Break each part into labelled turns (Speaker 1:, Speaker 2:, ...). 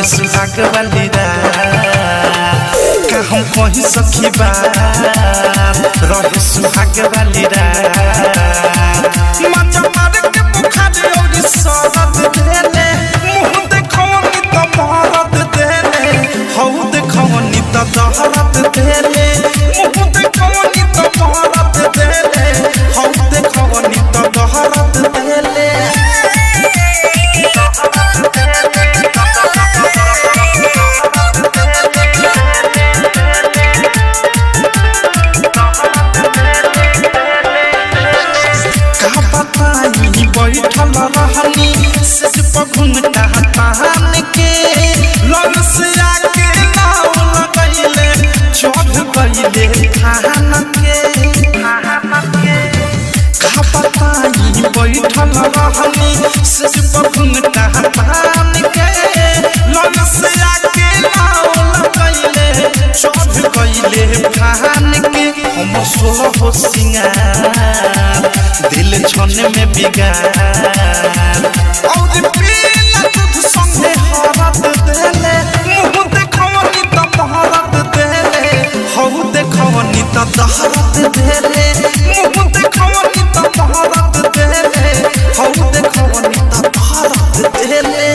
Speaker 1: रहे सुहाग वाली रात का हम कहीं सखी बात रहे सुहाग वाली रात मजा मार के बुखार और सरद देले मुंह देखौनी तो मरद देले हौ देखौनी तो दहरद देले मुंह देखौनी तो मरद देले हौ देखौनी तो दहरद देले बैठल रहनी सिर पर घुंघटा तान के लग से आके नाव लगैले चढ़ गइले खान के का बताई बैठल रहनी सिर पर घुंघटा तान के लग से आके नाव लगैले चढ़ गइले खान के हम सोलो हो सिंगार दिल छने में बिगाड़ और पीला दूध संगे हरद देले मुंह देखौनी तो महरद देले हौ देखौनी तो दहरद देले मुंह देखौनी तो महरद देले हौ देखौनी तो दहरद देले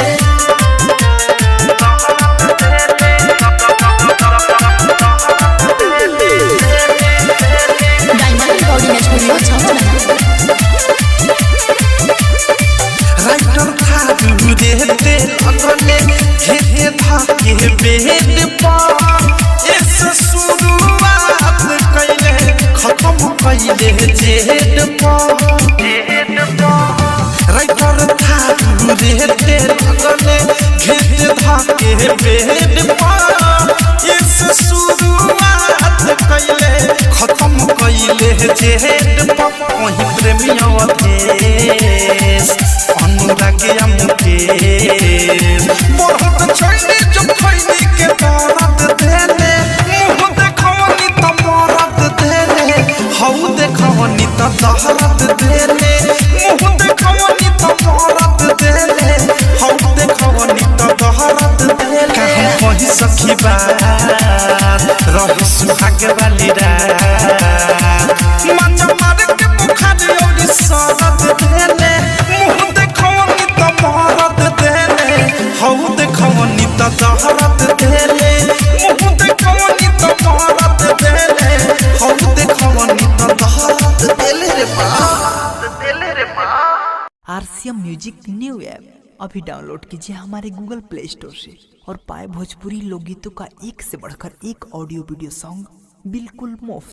Speaker 2: डायमंड बॉडी में स्टूडियो छावना
Speaker 1: राइटर था देते लगने घेरे धाके बेड पर ऐसे शुरुआत कैले खत्म कैले जेड पर राइटर था देते लगने घेरे धाके बेड पर ऐसे शुरुआत कैले खत्म कैले जेड पर वहीं प्रेमियों अधेश अनुरागिया मुकेश बहुत छोड़ी जो खैनी के दर्द देले मुंह देखौनी तो मरद देले हौ देखौनी तो दहरद देले मुंह देखौनी तो मरद देले हौ देखौनी तो दहरद देले का हम कहीं सखी बात रहे सुहाग वाली रात मजा मार के बुखार और सरद देले मुंह देखौनी तो मरद देले हौ देखौनी तो दहरद देले मुंह देखौनी तो मरद देले हौ देखौनी तो दहरद देले रे बा
Speaker 3: आरसीएम म्यूजिक न्यू ऐप अभी डाउनलोड कीजिए हमारे गूगल प्ले स्टोर से और पाए भोजपुरी लोकगीतों का एक से बढ़कर एक ऑडियो वीडियो सॉन्ग बिल्कुल मुफ्त।